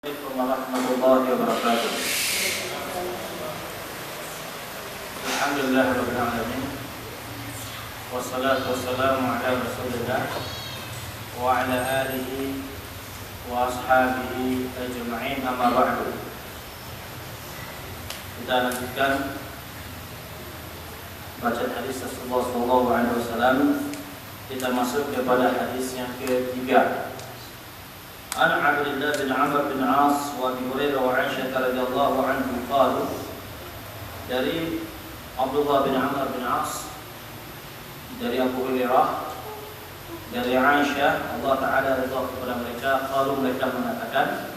Assalamualaikum warahmatullahi wabarakatuh. Alhamdulillahirabbil alamin. Wassalatu wassalamu ala Rasulillah wa ala alihi wa ashabihi ajma'in, amma ba'du. Kita lanjutkan bacaan hadis Rasulullah sallallahu alaihi wasallam. Kita masuk kepada hadis yang ketiga. An Abdullah bin Amr bin As wa Abi Hurairah wa Aisyah radhiyallahu anhu qalu, dari Abdullah bin Amr bin As, dari Abu Hurairah, dari Aisyah, Allah Ta'ala ridha kepada mereka, qalu, mereka mengatakan,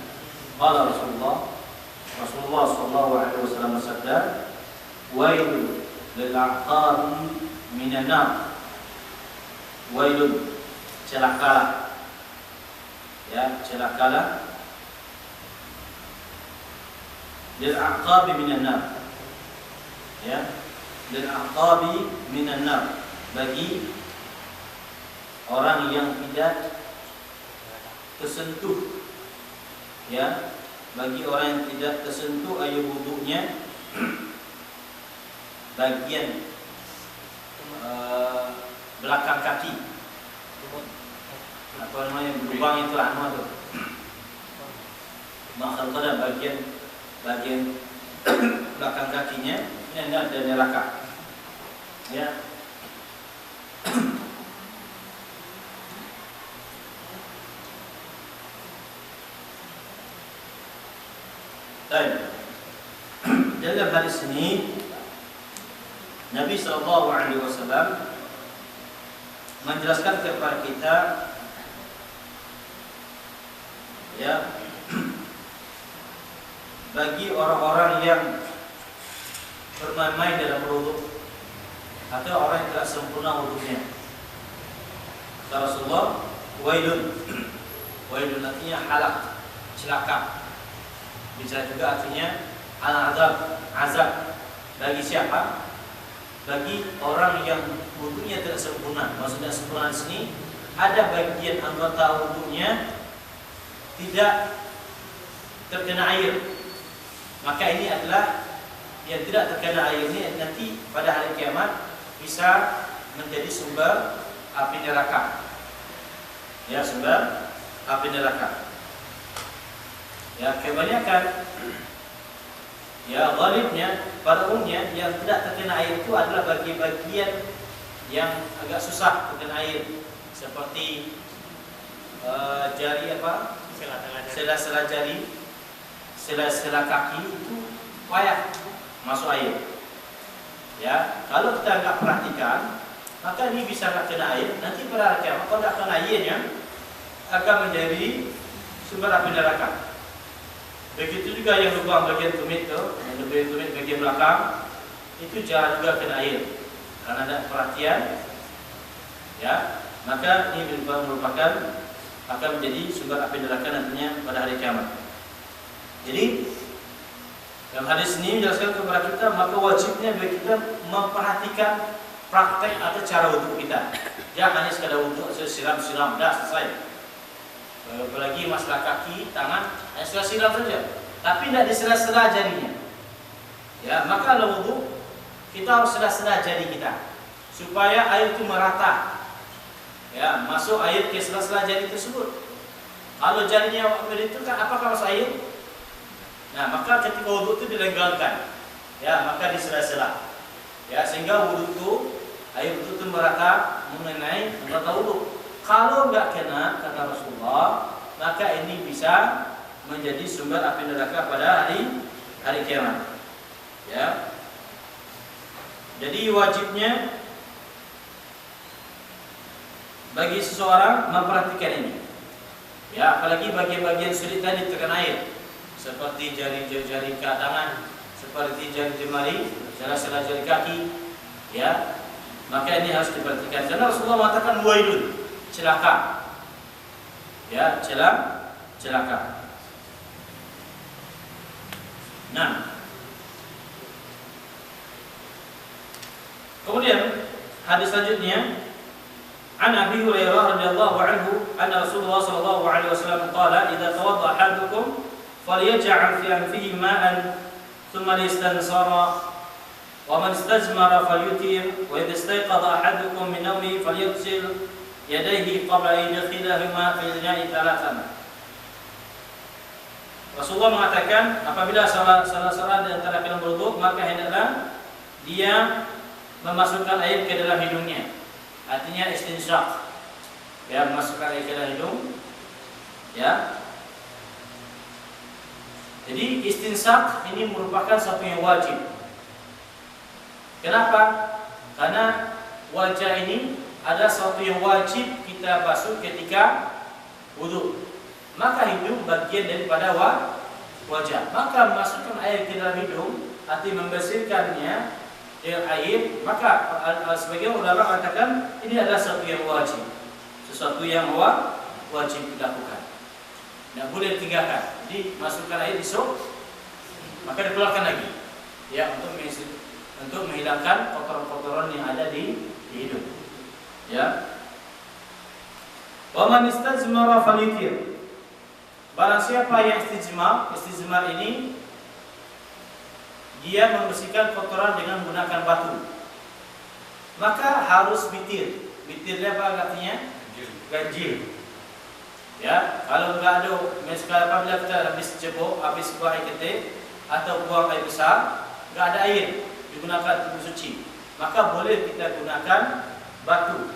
qala Rasulullah sallallahu alaihi wasallam bersabda, wailun lil aqabi minan nar. Wailun, celakalah, ya, celakalah, lil aqabi minan nar, ya, lil aqabi minan nar, bagi orang yang tidak tersentuh, ya, bagi orang yang tidak tersentuh air wudunya bagian belakang kaki, apa namanya, lubang itu anu tu, makhluk pada bagian belakang kakinya ini ada neraka, ya. Baik. Dalam hadis ini Nabi SAW menjelaskan kepada kita, ya, bagi orang-orang yang bermain-main dalam wudu atau orang yang tidak sempurna wudunya, kata Rasulullah, wailun. Wailun artinya halak, celaka. Bisa juga artinya azab. Bagi siapa? Bagi orang yang wudunya tidak sempurna. Maksudnya sempurna di sini ada bagian anggota wudunya tidak terkena air, maka ini adalah yang tidak terkena air ini nanti pada hari kiamat bisa menjadi sumber api neraka, ya, sumber api neraka. Ya, kebanyakan, ya, ghalibnya, pada umumnya yang tidak terkena air itu adalah bagian yang agak susah terkena air, seperti jari apa? Sela-sela jari, sela-sela kaki itu payah masuk air. Ya, kalau kita enggak perhatikan, maka ini bisa enggak kena air. Nanti pada hari kiamat kalau enggak kena airnya akan menjadi sumber api neraka. Begitu juga yang lubang bagian tumit itu, yang bagian tumit bagian belakang itu jarang juga kena air karena ada perhatian, ya. Maka ini merupakan akan menjadi sumber api neraka nantinya pada hari kiamat. Jadi dalam hadis ini menjelaskan kepada kita, maka wajibnya bagi kita memperhatikan praktek atau cara wudu kita. Jangan hanya sekadar wudu siram-siram dah selesai. Apalagi masalah kaki, tangan, hanya siram saja, tapi tidak disela-sela jarinya. Ya, maka kalau wudu kita harus sela-sela jari kita supaya air itu merata. Ya, masuk air ke sela-sela jari tersebut. Kalau jarinya begitu kan apakah masuk air? Nah, maka ketika wudu itu dilenggangkan, ya, maka disela-sela, ya, sehingga wudu itu, air wudu itu merata mengenai anggota wudu. Kalau enggak kena, kata Rasulullah, maka ini bisa menjadi sumber api neraka pada hari kiamat. Ya. Jadi wajibnya bagi seseorang memperhatikan ini. Ya, apalagi bagian-bagian sulit tadi terkena air, seperti jari-jari tangan, seperti jari jemari, sela-sela jari kaki, ya. Maka ini harus diperhatikan. Karena Rasulullah mengatakan wailun, celaka. Ya, celaka. Nah, kemudian hadis selanjutnya, An Abi Hurairah radhiyallahu anhu anna Rasulullah sallallahu alaihi wasallam qala idza tawadda ahadukum falyaj'al fi anfihi ma'an thumma liyastansara wa man istajmara falyutir wa idza istayqadha ahadukum min nawmihi falyaghsil yadayhi qabla an yadkhilahuma fil ina'i thalathan. Rasulullah mengatakan apabila salah seorang di antara kalian berwudu, maka hendaklah dia memasukkan air ke dalam hidungnya. Artinya istinsyaq. Ya, memasukkan air ke dalam hidung. Ya. Jadi istinsyaq ini merupakan satu yang wajib. Kenapa? Karena wajah ini ada satu yang wajib kita basuh ketika wudu. Maka hidung bagian daripada wajah. Maka masukkan air ke dalam hidung, arti membersihkannya dengan air. Maka sebagian ulama mengatakan ini adalah sesuatu yang wajib, sesuatu yang wajib dilakukan. Tidak boleh ditinggalkan. Jadi masukkan air esok, maka dikeluarkan lagi. Ya, untuk menghilangkan kotoran-kotoran yang ada di hidung. Ya. Wa man istajmara falyutir. Barang siapa yang istijmar ini dia membersihkan kotoran dengan menggunakan batu, maka harus witir. Witirnya apa artinya? Ganjil. Ya, kalau enggak ada, misalnya apabila kita habis cebok, habis buang air ketik atau buang air besar, enggak ada air digunakan untuk suci, maka boleh kita gunakan batu.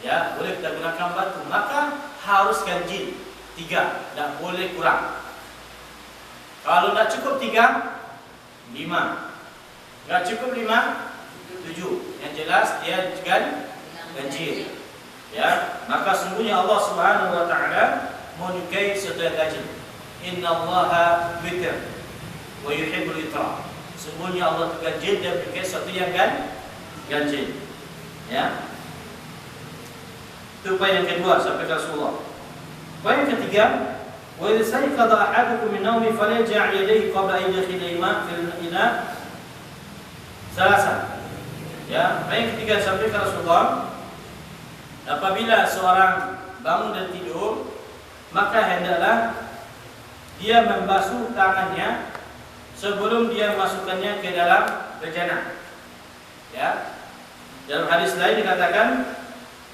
Ya, boleh kita gunakan batu, maka harus ganjil 3, tak boleh kurang. Kalau tak cukup 3, 5. Tak cukup 5, 7. Yang jelas dia ganjil. Ya, maka sungguhnya Allah Subhanahu wa taala menyukai sesuatu yang ganjil. Innallaha witir wa yuhibbul itra. Sungguhnya Allah itu ganjil dan menyukai sesuatu yang ganjil. Ya. Itu poin yang kedua sampai Rasulullah. Poin ketiga, wa idza sayqadha ahadukum min nawmi falyaj'al yadayhi qabla an yadkhilahuma fil ina' thalathan. Ya, poin ketiga sampai Rasulullah, apabila seorang bangun dan tidur, maka hendaklah dia membasuh tangannya sebelum dia memasukkannya ke dalam bejana. Ya. Dalam hadis lain dikatakan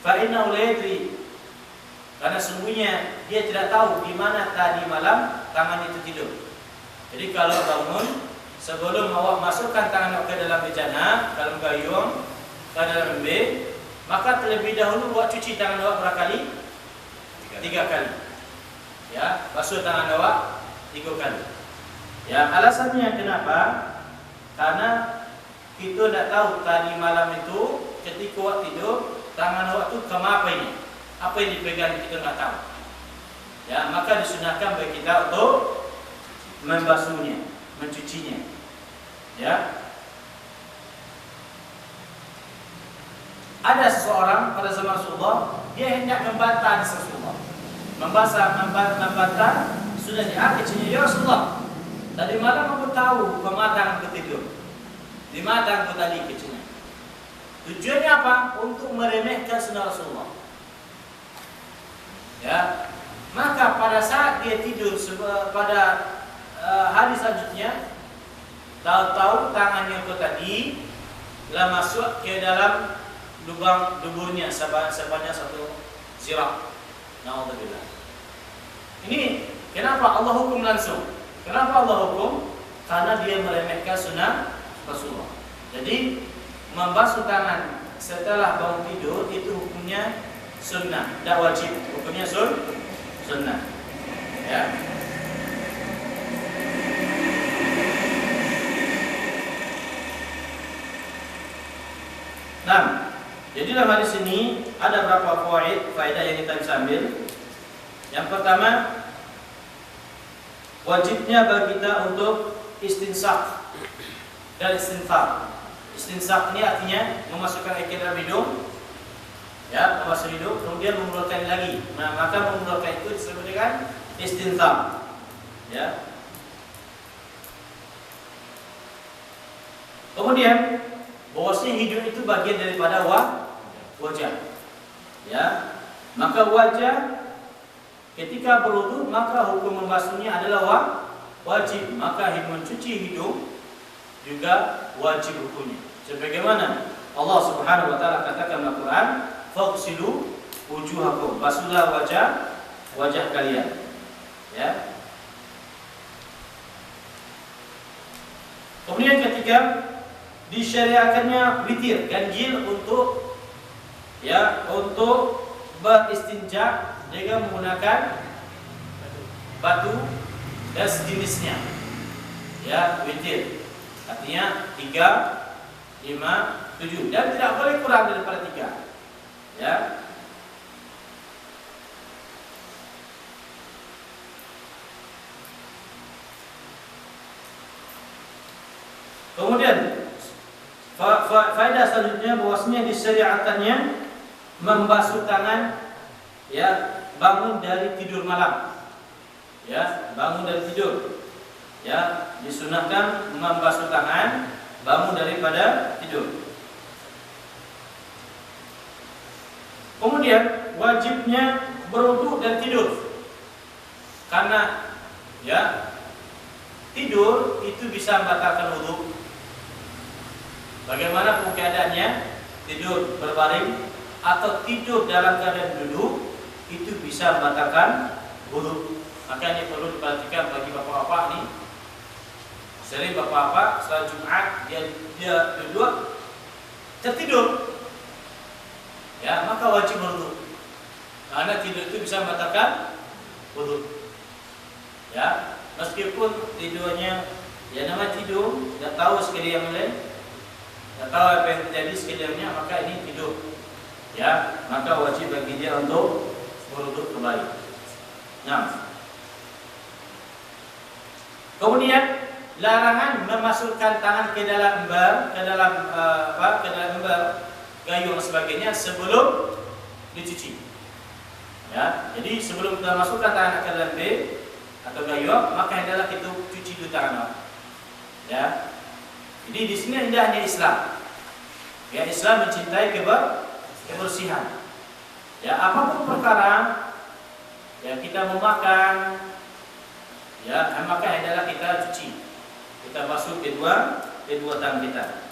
fa inna la yadri, karena sungguhnya dia tidak tahu di mana tadi malam tangan itu tidur. Jadi kalau bangun, sebelum awak masukkan tangan awak ke dalam bejana, dalam gayung, ke dalam ember, maka terlebih dahulu awak cuci tangan awak berapa kali? 3 kali. Ya, basuh tangan awak 3 kali. Ya, alasannya kenapa? Karena kita tidak tahu tadi malam itu ketika awak tidur, tangan awak itu kemana ini? Apa yang dipegang kita tidak tahu. Ya, maka disunahkan bagi kita untuk membasuhnya, mencucinya. Ya. Ada seseorang pada zaman Rasulullah, dia hendak membantah Rasulullah. Membantah sudah diakhirnya, ya Rasulullah, tadi malam aku tahu kemana aku tidur. Di mana aku tadi kecilnya. Tujuannya apa? Untuk meremehkan sunnah Rasulullah. Ya, maka pada saat dia tidur pada hari selanjutnya, tahu-tahu tangannya itu tadi telah masuk ke dalam lubang duburnya sebanyak 1 zirah. Naudzubillah. Ini kenapa Allah hukum langsung? Kenapa Allah hukum? Karena dia meremehkan sunnah Rasulullah. Jadi membasuh tangan setelah bangun tidur itu hukumnya sunnah, tidak wajib. Hukumnya sunnah. Ya. Nah, jadi dalam hadis ini ada beberapa faedah yang kita bisa ambil. Yang pertama, wajibnya bagi kita untuk istinsak dan istinfar. Istinsak ini artinya memasukkan air ke dalam hidung, ya, memasuk hidung, kemudian mengeluarkan lagi. Nah, maka mengeluarkan itu disebut dengan istinfar. Ya. Kemudian bahwasanya hidung itu bagian daripada wajah. Ya. Maka wajah ketika berwudu maka hukum membasuhnya adalah wajib, maka mencuci hidung juga wajib hukumnya. Sebagaimana Allah Subhanahu wa taala katakan dalam Al-Qur'an, "Faghsilu wujuhakum", basuhlah wajah kalian. Ya. Kemudian ketiga, disyariatkannya witir, ganjil untuk beristinja dengan menggunakan batu dan sejenisnya. Ya, witir. Artinya 3, 5, 7 dan tidak boleh kurang daripada 3. Ya. Kemudian faedah selanjutnya bahwasanya disyariatkannya membasuh tangan ya bangun dari tidur malam. Ya, bangun dari tidur. Ya, disunahkan membasuh tangan bangun daripada tidur. Kemudian wajibnya berwudu dan tidur. Karena ya tidur itu bisa membatalkan wudu. Bagaimana keadaannya? Tidur berbaring atau tidur dalam keadaan duduk itu bisa membatalkan wudu. Maka ini perlu diperhatikan bagi bapak-bapak nih. Sering bapak-bapak salat Jumat dia duduk tertidur. Ya, maka wajib berwudu. Karena tidur itu bisa membatalkan wudu. Ya, meskipun tidurnya ya namanya tidur, tidak tahu sekali yang lain. Tak tahu apa yang terjadi sekelilingnya, maka ini tidur. Ya, maka wajib bagi dia untuk berwudu kembali. Nah, kemudian larangan memasukkan tangan ke dalam ember, ke dalam ember, gayung dan sebagainya sebelum dicuci. Ya, jadi sebelum kita masukkan tangan ke dalam ember atau gayung, maka hendaklah kita cuci dulu tangan. Ya. Jadi di sini indahnya Islam. Ya, Islam mencintai kebersihan. Ya, apapun perkara ya kita mau makan, ya maka hendaklah kita cuci. Kita basuh kedua tangan kita.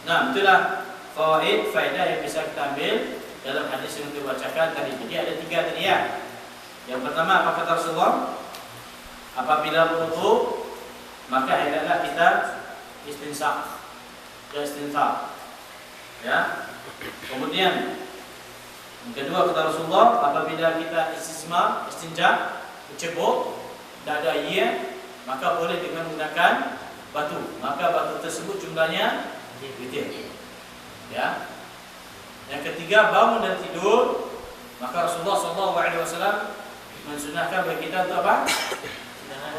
Nah, itulah faedah yang bisa kita ambil dalam hadis yang kita bacakan tadi. Jadi ada 3 tadi ya. Yang pertama apa kata Rasulullah? Apabila berwudu maka hendaklah kita istinsaq. Ya. Kemudian yang kedua kata Rasulullah, apabila kita istinja, cebok, tidak ada air, maka boleh dengan menggunakan batu. Maka batu tersebut jumlahnya witir. Ya. Yang ketiga bangun dari tidur, maka Rasulullah SAW mensunahkan bagi kita untuk apa?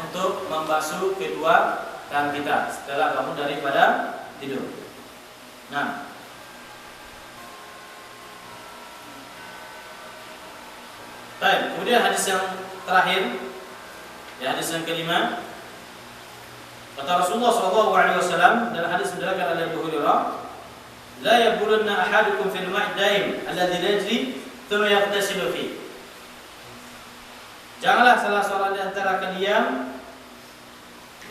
Untuk membasuh kedua tangan kita setelah bangun daripada tidur. Nah, baik. Kemudian hadis yang terakhir, ya hadis yang kelima, kata Rasulullah SAW dalam hadis yang diriwayatkan oleh Abu Hurairah, la yabulanna ahadukum fil ma'i daim alladhi yajri thumma yaghtasilu fihi. Janganlah salah seorang di antara kalian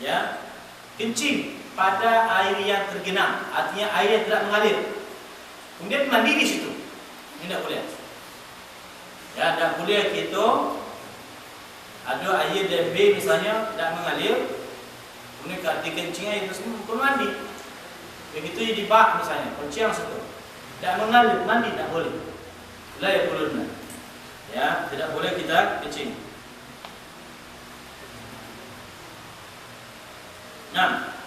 ya kencing pada air yang tergenang, artinya air yang tidak mengalir. Kemudian mandi di situ. Ini tidak boleh. Ya, tidak boleh kita ada air DB misalnya tidak mengalir, kemudian dikencing air tersebut pun mandi. Begitu di bak misalnya, kencing situ tidak mengalir, mandi tidak boleh. La yaquluna. Ya, tidak boleh kita kencing. Nah,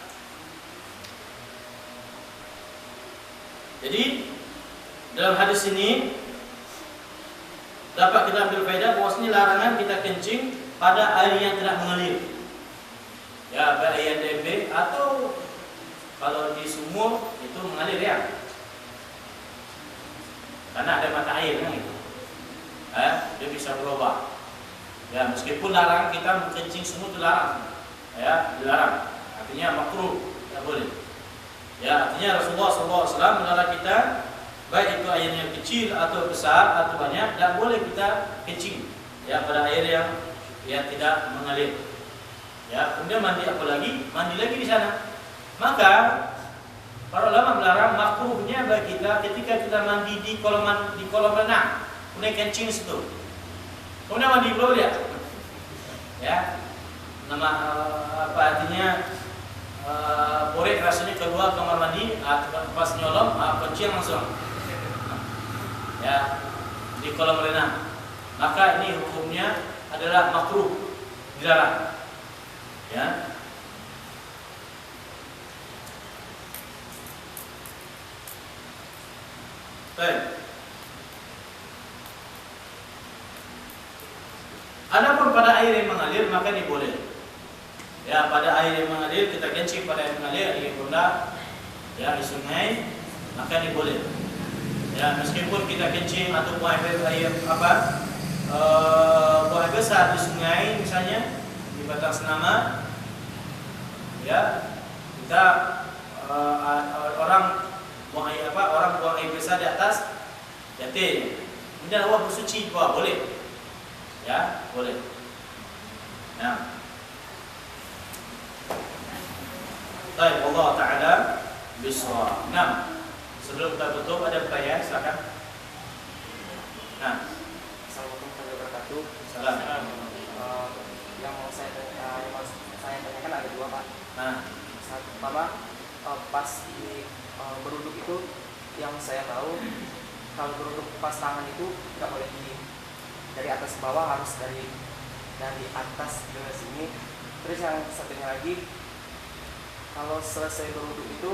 jadi dalam hadis ini dapat kita ambil faedah bahwasanya larangan kita kencing pada air yang tidak mengalir. Ya, pada air DB atau kalau di sumur itu mengalir ya. Karena ada mata air kan itu. Dia bisa berubah. Ya, meskipun larang kita menkencing sumur itu larang. Ya, dilarang. Artinya makruh, tidak boleh. Ya, artinya Rasulullah SAW melarang kita, baik itu airnya kecil atau besar atau banyak, tidak boleh kita kencing ya pada air yang tidak mengalir. Ya, kemudian mandi apa lagi? Mandi lagi di sana. Maka para ulama melarang makruhnya bagi kita ketika kita mandi di kolam renang, kemudian kencing di situ. Kemudian mandi belum ya. Nama apa artinya? Borek rasanya keluar kamar mandi, pas nyolong, kencing langsung. Ya, di kolam renang. Maka ini hukumnya adalah makruh, dilarang. Ya. Baik. Adapun pada air yang mengalir maka ini boleh. Ya, pada air yang mengalir kita kencing pada air mengalir di bunda, ya di sungai, maka ini boleh. Ya, meskipun kita kencing atau buang air apa, buang air besar di sungai misalnya di batang senama, ya kita orang buang air besar di atas jati, kemudian awak bersuci, boleh, ya boleh. Nah. Baik, Allah Ta'ala bisawab. Nah, sebelum kita tutup ada pertanyaan, silakan. Nah, Assalamualaikum warahmatullahi wabarakatuh. Salam. Yang mau saya tanyakan ada dua, Pak. Nah, Satu, pertama, pas di beruduk itu yang saya tahu kalau beruduk pas tangan itu nggak boleh dari atas ke bawah, harus dari atas ke sini. Terus yang satunya lagi, kalau selesai berwudhu itu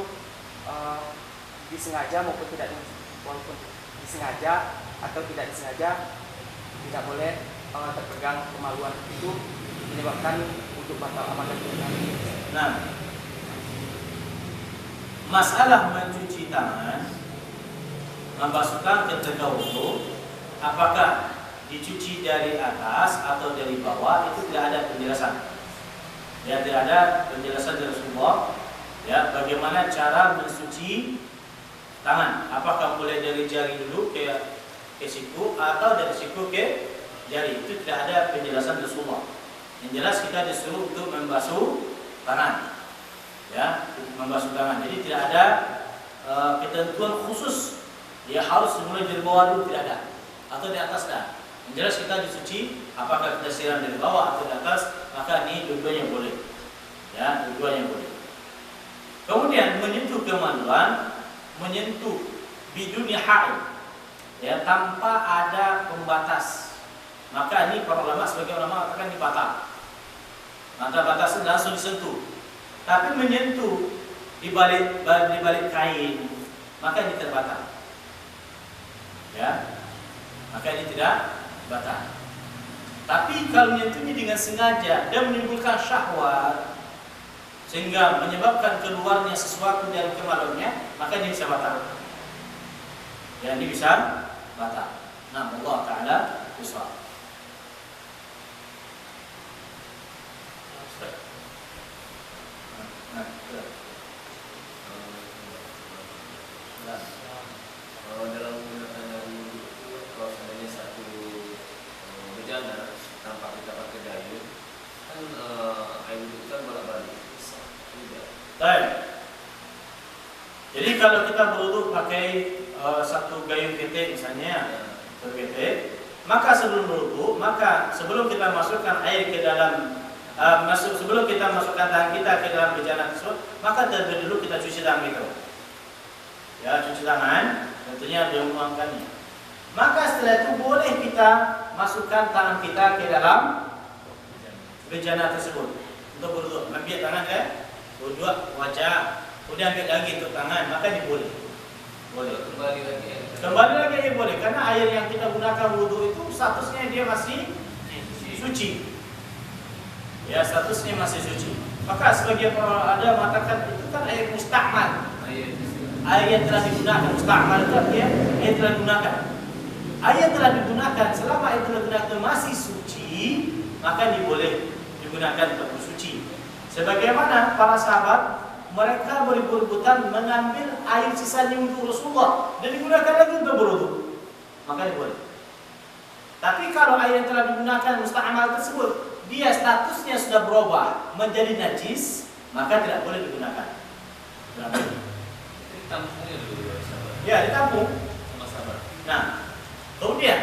disengaja maupun tidak, walaupun disengaja atau tidak disengaja, tidak boleh terpegang kemaluan, itu menyebabkan wudhu batal amal dan ibadah. nah, masalah mencuci tangan, membasuhkan ketika wudhu, apakah dicuci dari atas atau dari bawah, itu tidak ada penjelasan. Ya, tidak ada penjelasan dari Rasulullah. Ya, bagaimana cara mensuci tangan? Apakah boleh dari jari dulu ke siku atau dari siku ke jari? Itu tidak ada penjelasan Rasulullah. Yang jelas kita disuruh untuk membasuh tangan. Ya, membasuh tangan. Jadi tidak ada ketentuan khusus. Ya harus dimulai dari bawah dulu, tidak ada. Atau di atas dah. Yang jelas kita disuci, apakah kita siram dari bawah atau di atas, maka ini dua-duanya boleh. Ya, dua-duanya boleh. Kemudian menyentuh kemaluan, menyentuh biduni haid, ya tanpa ada pembatas. Maka ini para ulama, sebagai ulama mengatakan ini batal. Maka batasnya langsung disentuh. Tapi menyentuh di balik kain, maka ini terbatal. Ya, maka ini tidak batal. Tapi kalau menyentuhnya dengan sengaja dan menimbulkan syahwat sehingga menyebabkan keluarnya sesuatu dari kemaluannya, maka ini bisa batal. Ya, ini bisa batal. Nah, Allah Ta'ala bisa. Dalam menggunakan wudhu itu, kalau seandainya satu bejana tanpa kita pakai dayung, kan air wudhu kan bolak-balik. Tidak. Baik. Jadi kalau kita berwudhu pakai satu gayung ketek misalnya, maka sebelum berwudhu, maka sebelum kita masukkan air ke dalam sebelum kita masukkan tangan kita ke dalam bejana tersebut, maka terlebih dulu kita cuci tangan itu. Ya, cuci tangan, tentunya diumumkannya. Maka setelah itu boleh kita masukkan tangan kita ke dalam bejana tersebut untuk berwudhu. Ambil tangan ke wudhu wajah, kemudian ambil lagi untuk tangan, maka ini boleh. Boleh. Kembali lagi boleh, karena air yang kita gunakan wudhu itu statusnya dia masih suci. Ya, statusnya masih suci. Maka sebagian orang ada mengatakan itu kan air musta'mal. Air yang telah digunakan, musta'mal itu artinya air telah digunakan. Air yang telah digunakan, selama air telah digunakan masih suci, maka ini boleh digunakan untuk bersuci. Sebagaimana para sahabat mereka berebut-rebutan mengambil air sisanya untuk Rasulullah dan digunakan lagi untuk berwudu, maka boleh. Tapi kalau air yang telah digunakan musta'mal tersebut dia statusnya sudah berubah menjadi najis, maka tidak boleh digunakan. Ditampungnya dulu ya, sahabat. Ya, ditampung. Sama sahabat. Nah, kemudian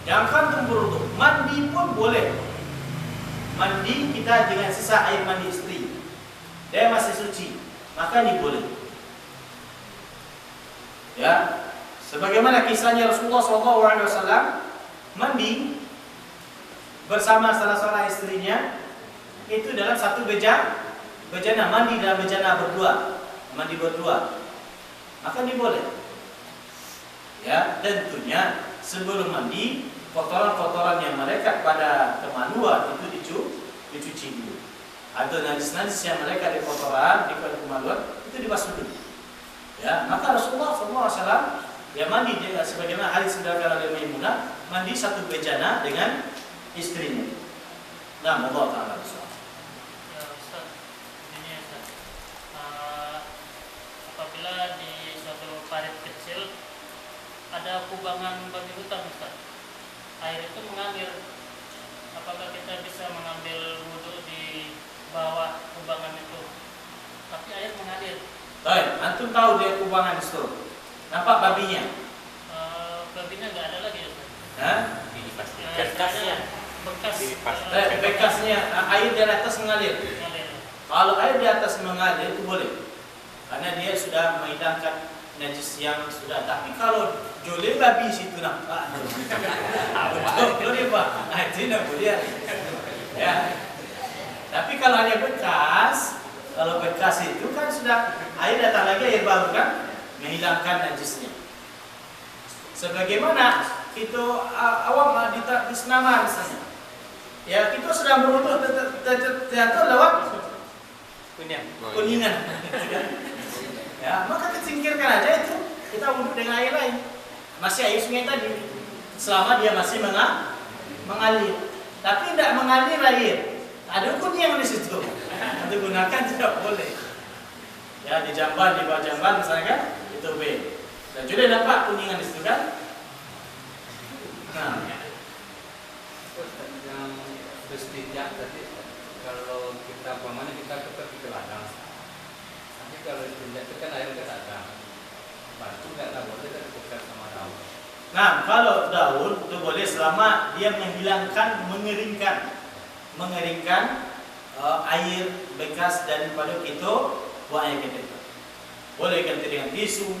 jangan berwudu, mandi pun boleh. Mandi kita dengan sisa air mandi istri, dia masih suci, maka ini boleh. Ya, sebagaimana kisahnya Rasulullah SAW mandi bersama salah seorang istrinya itu dalam satu bejana, mandi dalam bejana berdua, mandi berdua, maka ini boleh. Ya, tentunya sebelum mandi kotoran-kotoran yang melekat pada kemaluan itu dicuci dulu. Atau najis-najis yang melekat di kotoran di kemaluan itu dibasuh dulu. Ya, maka Rasulullah SAW ya mandi sebagaimana hadis diriwayatkan oleh Maimunah, mandi satu bejana dengan istrinya. Nah, Allah Taala bersuara. Ya Ustaz, ini Ustaz. Apabila di suatu parit kecil ada kubangan babi hutan Ustaz, air itu mengalir, apakah kita bisa mengambil wudhu di bawah kubangan itu? Tapi air mengalir. Baik, antum tahu dia kubangan itu. Nampak babinya? Babinya nggak ada lagi Ustaz. Hah? Bekasnya. Bekasnya air di atas mengalir. Mengalir. Kalau air di atas mengalir itu boleh, karena dia sudah menghilangkan najis yang sudah. Tapi kalau jole babi situ nampak, betul dia Pak. Itu tidak boleh. Ya. Tapi kalau hanya bekas, kalau bekas itu kan sudah air datang lagi, air baru kan menghilangkan najisnya. Sebagaimana itu awam di senaman misalnya. Ya, kita sedang berwudu terjatuh lewat kuningan. Ya, maka kita singkirkan aja itu, kita wudhu dengan air lain. Masih air sungai tadi, selama dia masih mengalir. Tapi tidak mengalir air, ada kuningan di situ. Untuk gunakan tidak boleh. Ya, di jamban, di bawah jamban misalnya kan, itu B. Dan sudah nampak kuningan di situ kan? Nah, yang bersetidaknya tadi kalau kita umpamanya kita tetap di ladang, tapi kalau bersetidaknya itu kan air nggak ada, batu nggak boleh kan bukan sama daun. nah kalau daun itu boleh selama dia menghilangkan, mengeringkan air bekas daripada kita buang air kita. Boleh ganti dengan tisu,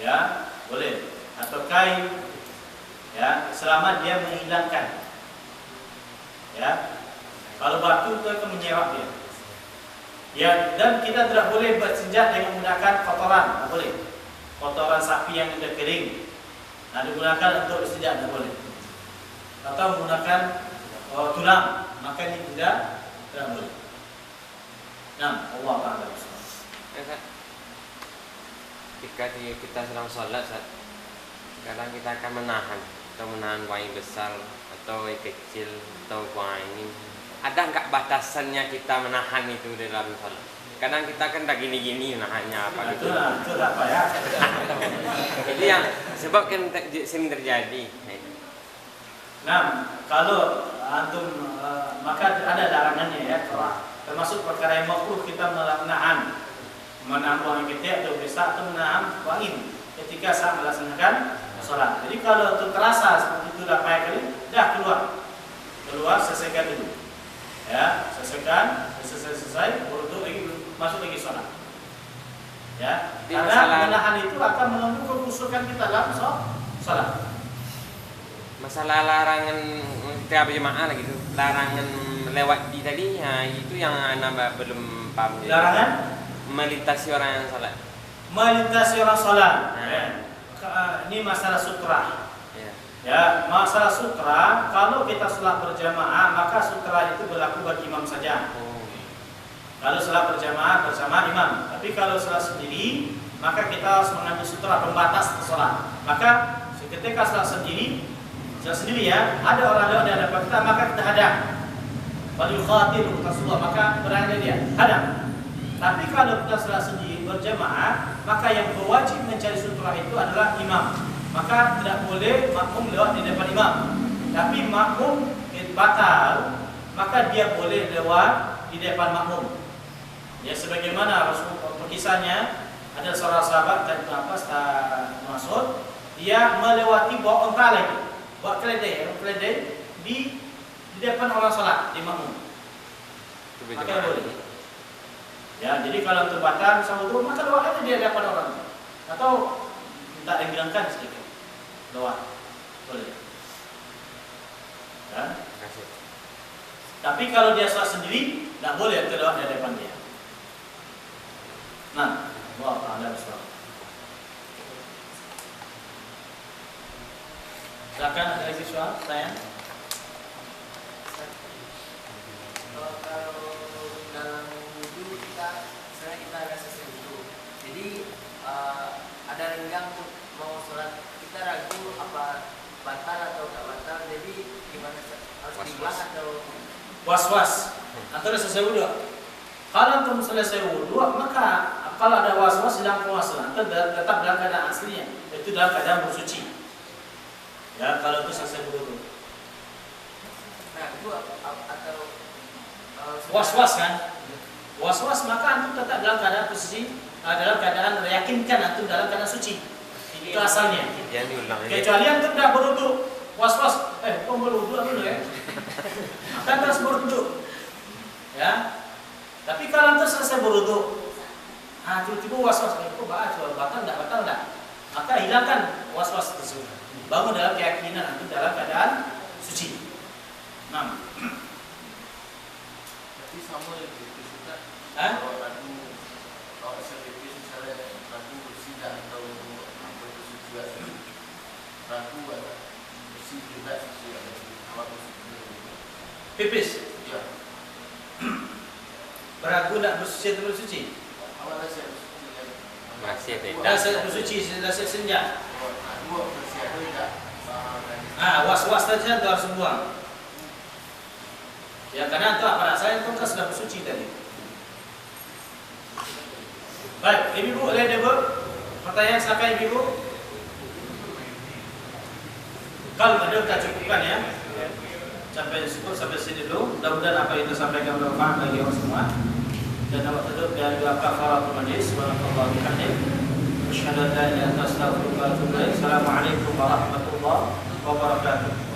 ya boleh, atau kain. Ya, selama dia menghilangkan. Ya, kalau batu itu akan menyerap dia. Ya, dan kita tidak boleh bersinjak dengan menggunakan kotoran, tidak boleh. Kotoran sapi yang sudah kering, nah digunakan untuk bersinjak, tidak boleh. Atau menggunakan tulang, maka ini tidak boleh. Nah, Allah Taala. Jika kita sedang sholat, kadang kita akan menahan buang yang besar atau yang kecil atau buang ini. Ada nggak batasannya kita menahan itu dalam sholat? Kadang kita kan tak gini-gini menahannya apa gitu. Itu apa ya? Itu yang sebab kan sering terjadi. Nah, kalau antum maka ada larangannya ya, termasuk perkara yang makruh kita menahan buang yang kecil atau besar atau menahan buang ini ketika saat melaksanakan sholat. Jadi kalau itu terasa seperti itu dah payah kali, dah keluar selesaikan dulu. Ya, selesai, berwudu lagi, masuk lagi sholat. Ya, karena menahan itu akan mengganggu kekhusyukan kita dalam sholat. Masalah larangan kita berjemaah gitu, larangan lewat di tadi, ya, itu yang anak belum paham. Larangan melintasi orang yang sholat. Melintasi orang sholat. Nah. Ya. Ini masalah sutra. Ya. Ya, masalah sutra. Kalau kita sholat berjamaah, maka sutra itu berlaku bagi imam saja. Kalau sholat berjamaah bersama imam. Tapi kalau sholat sendiri, maka kita harus mengambil sutra pembatas sholat. Maka ketika sholat sendiri ya, ada orang lewat di hadapan kita, maka kita hadang. Wal yukhatir Rasulullah, maka berada dia hadang. Tapi kalau kita salat sendiri berjamaah, maka yang berwajib mencari sutrah itu adalah imam. Maka tidak boleh makmum lewat di depan imam. Tapi makmum batal, maka dia boleh lewat di depan makmum. Ya, sebagaimana Rasul kisahnya ada seorang sahabat Mas'ud, dia melewati bawa onta lagi, bawa keledai di depan orang salat di makmum. Maka boleh. Ya, jadi kalau untuk batal sama itu, maka lewat aja dia depan orang. Atau minta ringankan sedikit. Lewat. Boleh. Ya. Tapi kalau dia salat sendiri, tidak boleh terlewat di depan dia. Nah, Allah Ta'ala bersuara. Silakan, ada lagi soal saya. Kalau dalam wudhu kita ada selesai wudhu. Jadi ada renggang mau sholat, kita ragu apa batal atau nggak batal. Jadi gimana, harus diulang atau Was-was antara selesai wudhu. Kalau antum selesai wudhu, maka kalau ada was-was dalam puasa, antum tetap dalam keadaan aslinya, itu dalam keadaan bersuci. Ya, kalau itu selesai wudhu. nah itu atau Was-was kan? Was-was, maka antum tetap dalam keadaan posisi, dalam keadaan meyakinkan antum dalam keadaan suci. Itu asalnya. Jangan diulang ini. Kecuali antum tidak berwudhu, was-was, kok berwudhu dulu ya? Kan terus berwudhu. Ya. Tapi kalau antum selesai berwudhu, tiba-tiba was-was, kok batal enggak? Maka hilangkan was-was tersebut. Bangun dalam keyakinan antum dalam keadaan suci. Nah. Tapi sama yang itu juga. Kalau ragu, kalau selipis misalnya ragu bersih atau apa itu juga ragu ada bersih juga sih ada apa bersih. Pipis. Ya. Beragu nak bersuci atau bersuci? Awalnya saya bersih kan. Masih ada. Dah saya bersuci, dah saya senja. Dua bersih ada tidak. Was-was saja tu harus buang. Ya, karena itu pada saya itu kan sudah bersuci tadi. Baik, ibu boleh ada pertanyaan silakan ibu. Kalau ada kita cukupkan ya. Sampai sini dulu. Mudah-mudahan apa yang kita sampaikan bermanfaat bagi orang semua. Dan dapat tutup dari dua kafaratul majlis. Subhanallah bihamdih. Asyhadu an la ilaha illa anta astaghfiruka wa atubu ilaik. Assalamualaikum warahmatullahi wabarakatuh.